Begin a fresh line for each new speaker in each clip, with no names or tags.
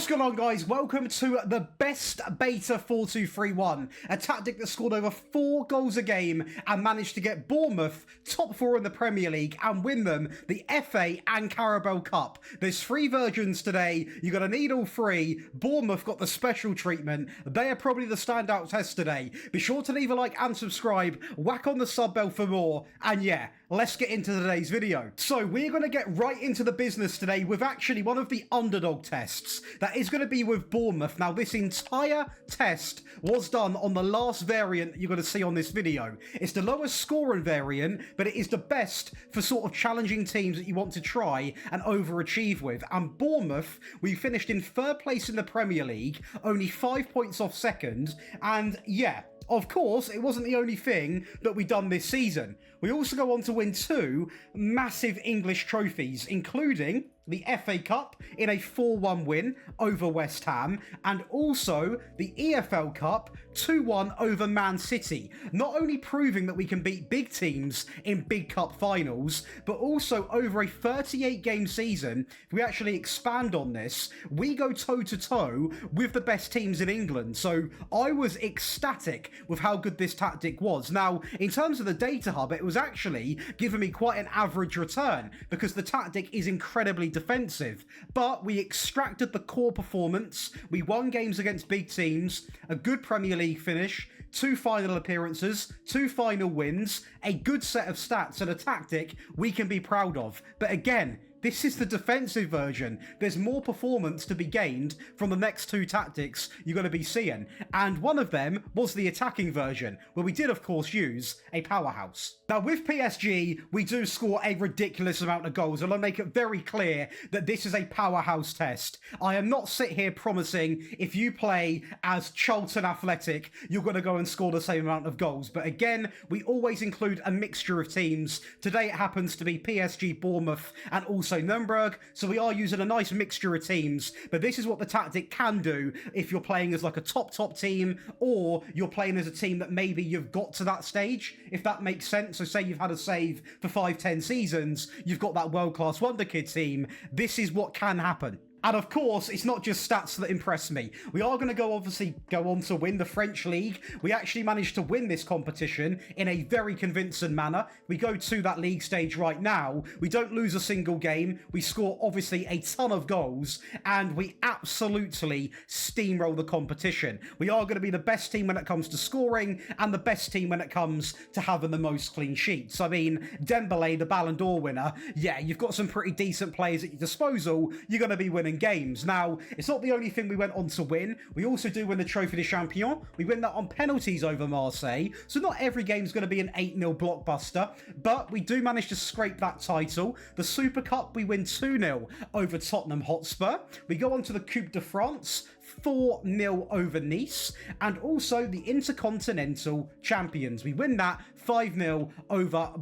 What's going on, guys? Welcome to the best beta 4-2-3-1, a tactic that scored over 4 goals a game and managed to get Bournemouth top 4 in the Premier League and win them the FA and Carabao Cup. There's 3 versions today. You're going to need all 3. Bournemouth got the special treatment. They are probably the standout test today. Be sure to leave a like and subscribe. Whack on the sub bell for more. And yeah, let's get into today's video. So we're going to get right into the business today with actually one of the underdog tests. That is going to be with Bournemouth. Now, this entire test was done on the last variant you're going to see on this video. It's the lowest scoring variant, but it is the best for sort of challenging teams that you want to try and overachieve with. And Bournemouth, we finished in 3rd place in the Premier League, only 5 points off second. And yeah, of course, it wasn't the only thing that we've done this season. We also go on to win 2 massive English trophies, including the FA Cup in a 4-1 win over West Ham, and also the EFL Cup 2-1 over Man City. Not only proving that we can beat big teams in big cup finals, but also over a 38-game season, if we actually expand on this, we go toe-to-toe with the best teams in England. So I was ecstatic with how good this tactic was. Now, in terms of the data hub, it was actually giving me quite an average return because the tactic is incredibly defensive, but we extracted the core performance. We won games against big teams, a good Premier League finish, 2 final appearances, 2 final wins, a good set of stats and a tactic we can be proud of. But again, this is the defensive version. There's more performance to be gained from the next 2 tactics you're going to be seeing. And one of them was the attacking version, where we did, of course, use a powerhouse. Now, with PSG, we do score a ridiculous amount of goals, and I'll make it very clear that this is a powerhouse test. I am not sit here promising if you play as Charlton Athletic, you're going to go and score the same amount of goals. But again, we always include a mixture of teams. Today, it happens to be PSG, Bournemouth, and also Nuremberg, so we are using a nice mixture of teams, but this is what the tactic can do if you're playing as like a top team, or you're playing as a team that maybe you've got to that stage, if that makes sense. So say you've had a save for 5-10 seasons, you've got that world-class wonder kid team, this is what can happen. And of course, it's not just stats that impress me. We are going to go on to win the French League. We actually managed to win this competition in a very convincing manner. We go to that league stage right now. We don't lose a single game. We score, obviously, a ton of goals. And we absolutely steamroll the competition. We are going to be the best team when it comes to scoring and the best team when it comes to having the most clean sheets. I mean, Dembele, the Ballon d'Or winner, yeah, you've got some pretty decent players at your disposal. You're going to be winning games. Now, it's not the only thing we went on to win. We also do win the Trophy de Champion. We win that on penalties over Marseille. So not every game's going to be an 8-0 blockbuster, but we do manage to scrape that title. The Super Cup, we win 2-0 over Tottenham Hotspur. We go on to the Coupe de France, 4-0 over Nice, and also the Intercontinental Champions. We win that 5-0 over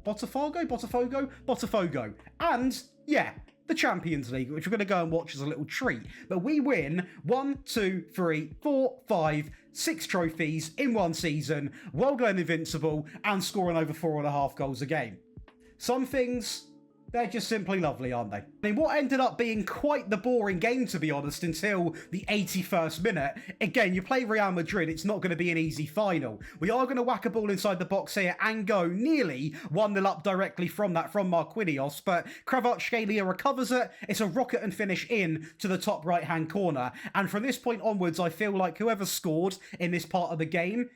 Botafogo. And yeah, the Champions League, which we're going to go and watch as a little treat. But we win 1, 2, 3, 4, 5, 6 trophies in one season, while going invincible and scoring over 4.5 goals a game. Some things, they're just simply lovely, aren't they? I mean, what ended up being quite the boring game, to be honest, until the 81st minute. Again, you play Real Madrid, it's not going to be an easy final. We are going to whack a ball inside the box here and go nearly 1-0 up directly from Marquinhos, but Kvaratskhelia recovers it. It's a rocket and finish in to the top right-hand corner. And from this point onwards, I feel like whoever scored in this part of the game,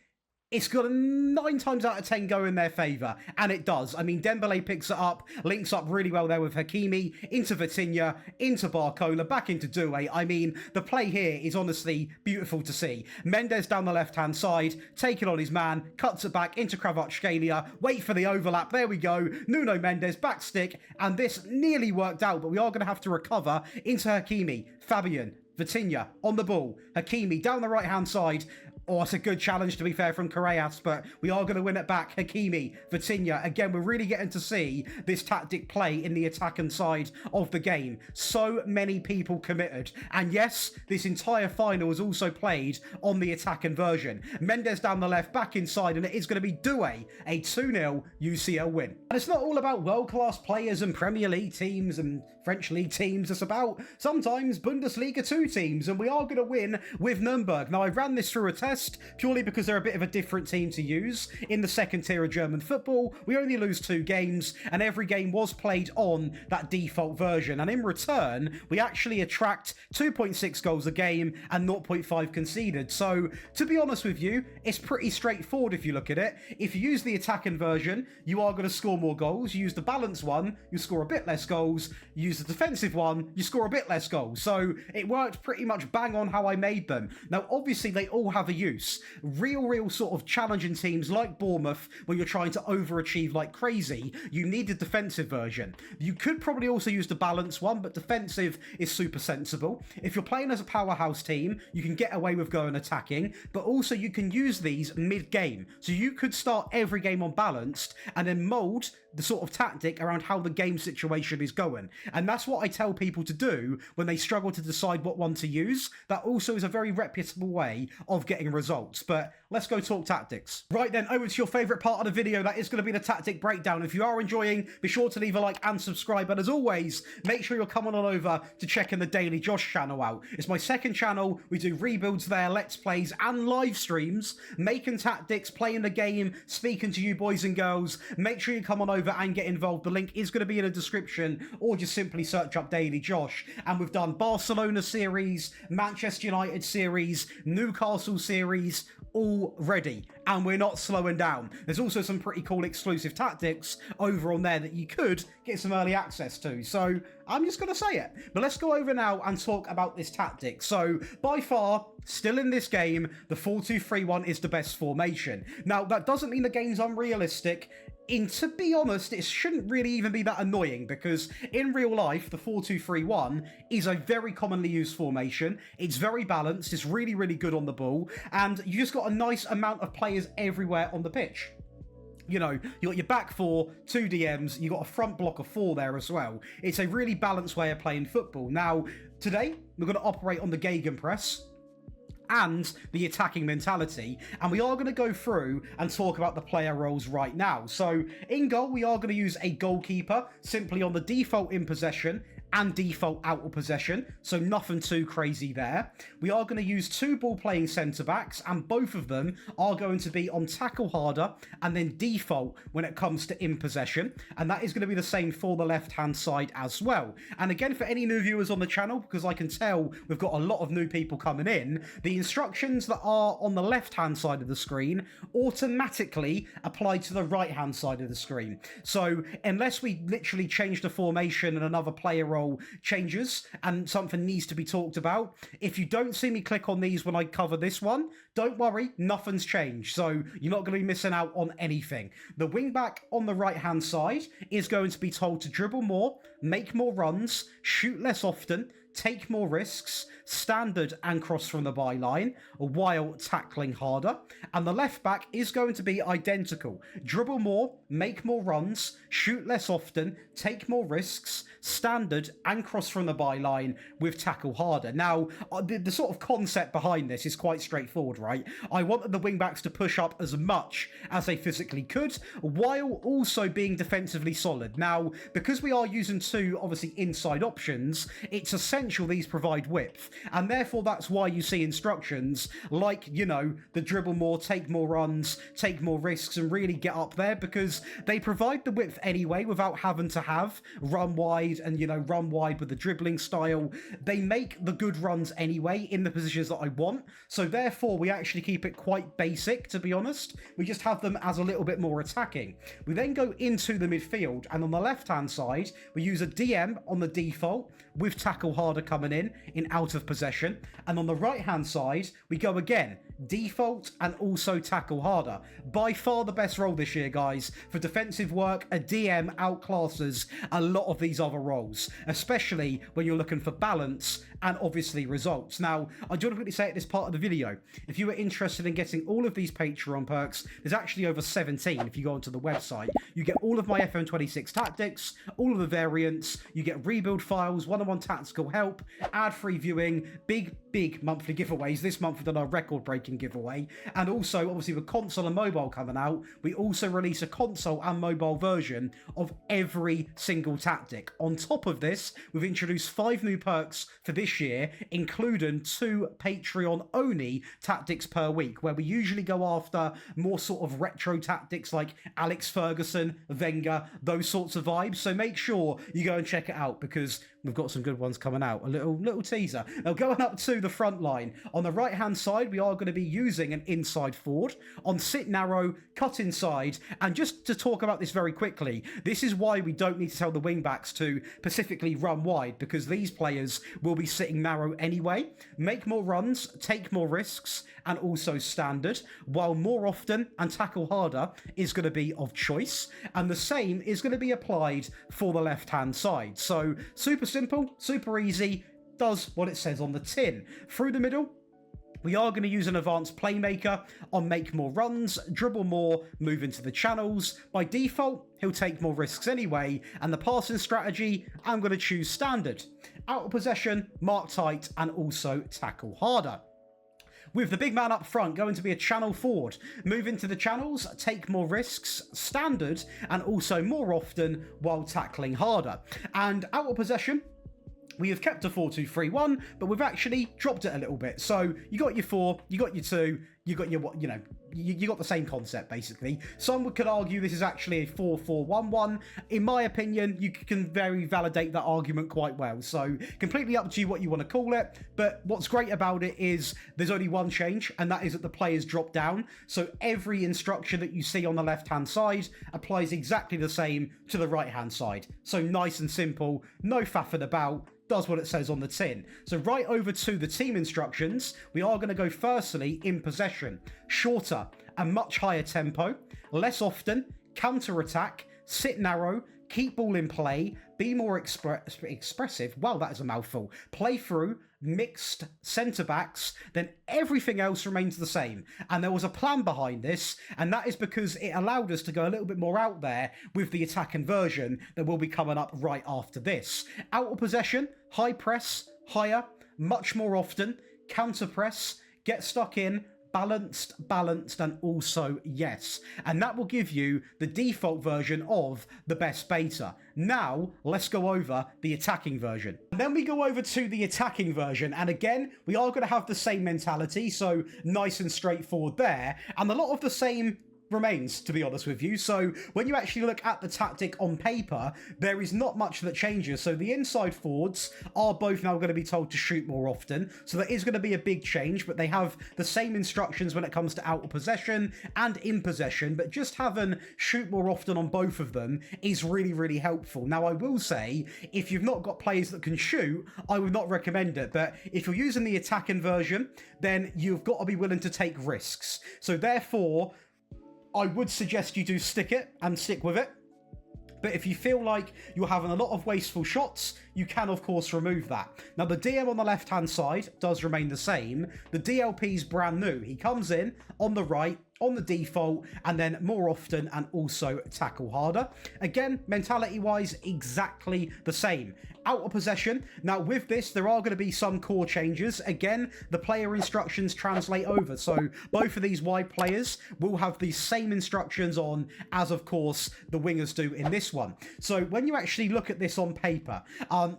it's got a 9 times out of 10 go in their favour, and it does. I mean, Dembele picks it up, links up really well there with Hakimi, into Vitinha, into Barcola, back into Doué. I mean, the play here is honestly beautiful to see. Mendes down the left-hand side, taking on his man, cuts it back into Kvaratskhelia, wait for the overlap, there we go, Nuno Mendes, back stick, and this nearly worked out, but we are going to have to recover into Hakimi, Fabian, Vitinha on the ball, Hakimi down the right-hand side, Oh, it's a good challenge, to be fair, from Correas, but we are going to win it back. Hakimi, Vitinha. Again, we're really getting to see this tactic play in the attacking side of the game. So many people committed. And yes, this entire final was also played on the attacking version. Mendes down the left, back inside, and it is going to be Doué, a 2-0 UCL win. And it's not all about world-class players and Premier League teams and French League teams. It's about sometimes Bundesliga 2 teams, and we are going to win with Nuremberg. Now, I ran this through a test purely because they're a bit of a different team to use. In the second tier of German football, we only lose 2 games, and every game was played on that default version. And in return, we actually attract 2.6 goals a game and 0.5 conceded. So, to be honest with you, it's pretty straightforward if you look at it. If you use the attacking version, you are going to score more goals. You use the balanced one, you score a bit less goals. You use the defensive one, you score a bit less goals. So, it worked pretty much bang on how I made them. Now, obviously, they all have a use. Real sort of challenging teams like Bournemouth, where you're trying to overachieve like crazy, you need the defensive version. You could probably also use the balanced one, but defensive is super sensible. If you're playing as a powerhouse team, you can get away with going attacking, but also you can use these mid-game. So you could start every game on balanced and then mold the sort of tactic around how the game situation is going. And that's what I tell people to do when they struggle to decide what one to use. That also is a very reputable way of getting results. But let's go talk tactics. Right then, over to your favourite part of the video. That is going to be the tactic breakdown. If you are enjoying, be sure to leave a like and subscribe. And as always, make sure you're coming on over to checking the Daily Josh channel out. It's my second channel. We do rebuilds there, let's plays and live streams, making tactics, playing the game, speaking to you boys and girls. Make sure you come on over and get involved. The link is going to be in the description, or just simply search up Daily Josh. And we've done Barcelona series, Manchester United series, Newcastle series already, and we're not slowing down. There's also some pretty cool exclusive tactics over on there that you could get some early access to, so I'm just going to say it. But let's go over now and talk about this tactic. So by far, still in this game, the 4-2-3-1 is the best formation. Now, that doesn't mean the game's unrealistic. To be honest, it shouldn't really even be that annoying, because in real life, the 4-2-3-1 is a very commonly used formation. It's very balanced, it's really good on the ball, and you just got a nice amount of players everywhere on the pitch. You know, you got your back 4, 2 DMs, you got a front block of 4 there as well. It's a really balanced way of playing football. Now, today, we're going to operate on the Gegenpress and the attacking mentality, and we are going to go through and talk about the player roles right now. So in goal, we are going to use a goalkeeper simply on the default in possession and default out of possession, so nothing too crazy there. We are going to use 2 ball-playing centre-backs, and both of them are going to be on tackle harder and then default when it comes to in possession, and that is going to be the same for the left-hand side as well. And again, for any new viewers on the channel, because I can tell we've got a lot of new people coming in, the instructions that are on the left-hand side of the screen automatically apply to the right-hand side of the screen. So unless we literally change the formation and another player role changes and something needs to be talked about, if you don't see me click on these when I cover this one, don't worry, nothing's changed, so you're not going to be missing out on anything. The wing back on the right hand side is going to be told to dribble more, make more runs, shoot less often, take more risks, standard and cross from the byline, while tackling harder. And the left back is going to be identical. Dribble more, make more runs, shoot less often, take more risks, standard and cross from the byline with tackle harder. Now, the sort of concept behind this is quite straightforward, right? I wanted the wing backs to push up as much as they physically could, while also being defensively solid. Now, because we are using 2, obviously, inside options, it's essential these provide width, and therefore that's why you see instructions like, you know, the dribble more, take more runs, take more risks, and really get up there, because they provide the width anyway without having to have run wide and, you know, run wide with the dribbling style. They make the good runs anyway in the positions that I want, so therefore we actually keep it quite basic, to be honest. We just have them as a little bit more attacking. We then go into the midfield, and on the left hand side we use a DM on the default with tackle harder coming in out of possession, and on the right hand side we go again default, and also tackle harder. By far the best role this year, guys. For defensive work, a DM outclasses a lot of these other roles, especially when you're looking for balance and obviously results. Now, I do want to quickly say at this part of the video, if you are interested in getting all of these Patreon perks, there's actually over 17 if you go onto the website. You get all of my FM26 tactics, all of the variants, you get rebuild files, one-on-one tactical help, ad-free viewing, big monthly giveaways. This month we've done our record-breaking giveaway, and also, obviously, with console and mobile coming out, we also release a console and mobile version of every single tactic. On top of this, we've introduced 5 new perks for this year, including 2 Patreon-only tactics per week, where we usually go after more sort of retro tactics like Alex Ferguson, Wenger, those sorts of vibes. So make sure you go and check it out, because we've got some good ones coming out. A little teaser. Now, going up to the front line, on the right-hand side, we are going to be using an inside forward. On sit narrow, cut inside, and just to talk about this very quickly, this is why we don't need to tell the wing-backs to specifically run wide, because these players will be sitting narrow anyway. Make more runs, take more risks, and also standard, while more often and tackle harder is going to be of choice, and the same is going to be applied for the left-hand side. So, super simple, super easy, does what it says on the tin. Through the middle, we are going to use an advanced playmaker on make more runs, dribble more, move into the channels. By default, he'll take more risks anyway, and the passing strategy, I'm going to choose standard. Out of possession, mark tight, and also tackle harder. With the big man up front going to be a channel forward. Move into the channels, take more risks, standard, and also more often while tackling harder. And out of possession, we have kept a 4-2-3-1, but we've actually dropped it a little bit. So you got your 4, you got your 2, you got your, you got the same concept, basically. Some could argue this is actually a 4-4-1-1. In my opinion, you can very validate that argument quite well. So completely up to you what you want to call it. But what's great about it is there's only one change, and that is that the players drop down. So every instruction that you see on the left-hand side applies exactly the same to the right-hand side. So nice and simple, no faffing about. Does what it says on the tin. So right over to the team instructions, we are going to go firstly in possession. Shorter and much higher tempo, less often, counter-attack, sit narrow, keep ball in play, be more expressive, wow, that is a mouthful, play through, mixed centre-backs, then everything else remains the same. And there was a plan behind this, and that is because it allowed us to go a little bit more out there with the attack conversion that will be coming up right after this. Out of possession, high press, higher, much more often, counter press, get stuck in, balanced, and also yes. And that will give you the default version of the best beta. Now, let's go over the attacking version. And then we go over to the attacking version, and again, we are going to have the same mentality, so nice and straightforward there, and a lot of the same remains, to be honest with you. So when you actually look at the tactic on paper, there is not much that changes. So the inside forwards are both now going to be told to shoot more often. So there is going to be a big change, but they have the same instructions when it comes to out of possession and in possession, but just having shoot more often on both of them is really, really helpful. Now, I will say, if you've not got players that can shoot, I would not recommend it. But if you're using the attacking version, then you've got to be willing to take risks. So therefore, I would suggest you do stick with it. But if you feel like you're having a lot of wasteful shots, you can, of course, remove that. Now, the DM on the left-hand side does remain the same. The DLP is brand new. He comes in on the right, on the default, and then more often and also tackle harder. Again, mentality-wise, exactly the same. Out of possession. Now, with this, there are going to be some core changes. Again, the player instructions translate over. So both of these wide players will have the same instructions on as, of course, the wingers do in this one. So when you actually look at this on paper,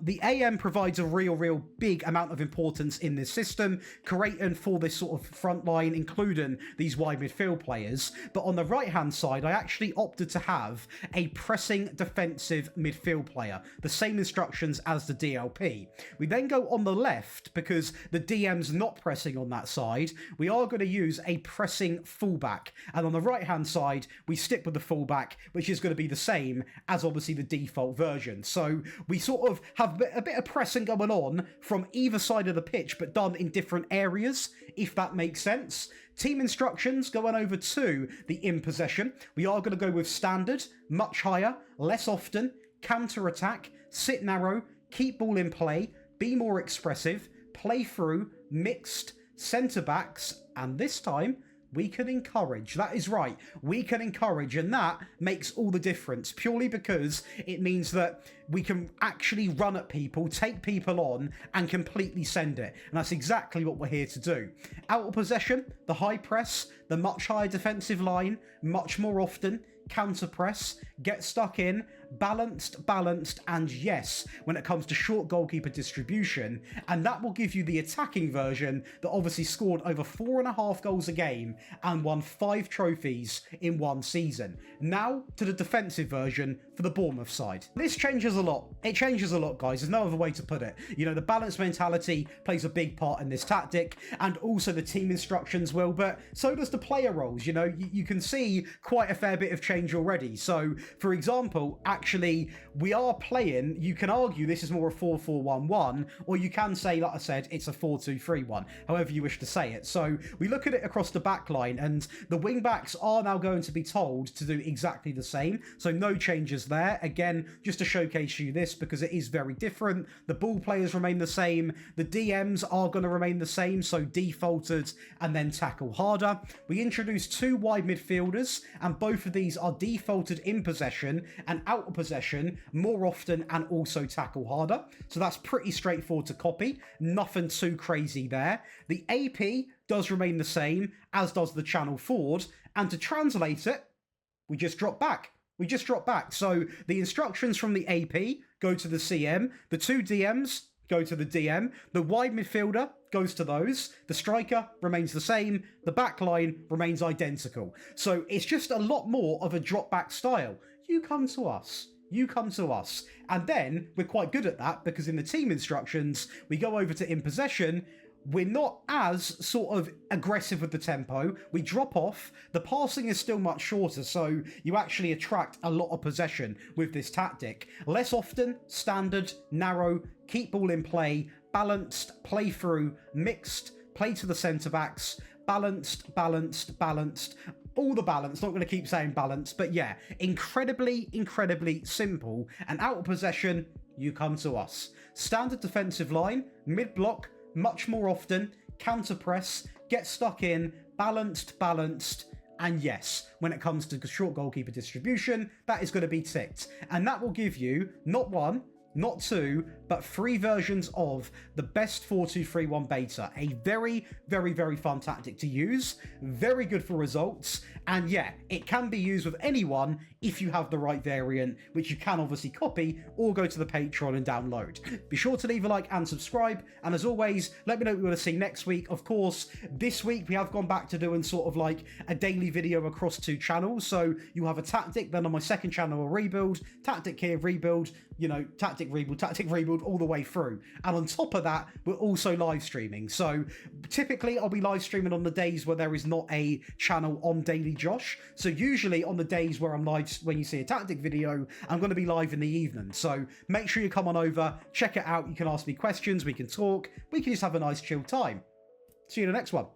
the AM provides a real big amount of importance in this system, creating for this sort of front line, including these wide midfield players. But on the right-hand side, I actually opted to have a pressing defensive midfield player. The same instructions as the DLP. We then go on the left, because the DM's not pressing on that side, we are going to use a pressing fullback. And on the right-hand side, we stick with the fullback, which is going to be the same as obviously the default version. So we sort of have a bit of pressing going on from either side of the pitch, but done in different areas, if that makes sense. team instructions going over to the in possession. We are going to go with standard, much higher, less often, counter-attack, sit narrow, keep ball in play, be more expressive, play through, mixed, centre-backs, and this time we can encourage. That is right, we can encourage, and that makes all the difference, purely because it means that we can actually run at people, take people on, and completely send it. And that's exactly what we're here to do. Out of possession, the high press, the much higher defensive line, much more often, counter press, get stuck in, balanced, and yes, when it comes to short goalkeeper distribution, and that will give you the attacking version that obviously scored over 4.5 goals a game and won 5 trophies in one season. Now to the defensive version for the Bournemouth side. This changes a lot. It changes a lot, guys. There's no other way to put it. You know, the balanced mentality plays a big part in this tactic, and also the team instructions will, but so does the player roles. You know, you can see quite a fair bit of change already. So, for example, actually, we are playing, you can argue this is more a 4-4-1-1, or you can say, like I said, it's a 4-2-3-1, however you wish to say it. So, we look at it across the back line, and the wing-backs are now going to be told to do exactly the same, so no changes there. Again, just to showcase you this, because it is very different. The ball players remain the same, the DMs are going to remain the same, so defaulted and then tackle harder. We introduced 2 wide midfielders, and both of these are defaulted in possession and out of possession more often, and also tackle harder. So that's pretty straightforward to copy. Nothing too crazy there. The AP does remain the same, as does the channel forward. And to translate it, we just drop back. So the instructions from the AP go to the CM. The 2 DMs go to the DM. The wide midfielder goes to those. The striker remains the same. The back line remains identical. So it's just a lot more of a drop back style. You come to us. And then we're quite good at that, because in the team instructions, we go over to in possession. We're not as sort of aggressive with the tempo. We drop off. The passing is still much shorter, so you actually attract a lot of possession with this tactic. Less often, standard, narrow, keep ball in play, balanced, play through, mixed, play to the centre-backs, balanced. All the balance, not going to keep saying balance, but yeah, incredibly simple. And out of possession, you come to us. Standard defensive line, mid-block, much more often, counter press, get stuck in, balanced, and yes, when it comes to short goalkeeper distribution, that is going to be ticked. And that will give you not 1, not 2, but 3 versions of the best 4-2-3-1 beta. A very fun tactic to use, very good for results, and yeah, it can be used with anyone if you have the right variant, which you can obviously copy or go to the Patreon and download. Be sure to leave a like and subscribe, and as always, let me know what you want to see next week. Of course, this week we have gone back to doing sort of like a daily video across 2 channels, so you have a tactic, then on my second channel a rebuild, tactic here, rebuild, you know, tactic rebuild all the way through. And on top of that, we're also live streaming. So typically I'll be live streaming on the days where there is not a channel on Daily Josh. So usually on the days where I'm live, when you see a tactic video, I'm going to be live in the evening. So make sure you come on over, check it out. You can ask me questions, we can talk, we can just have a nice chill time. See you in the next one.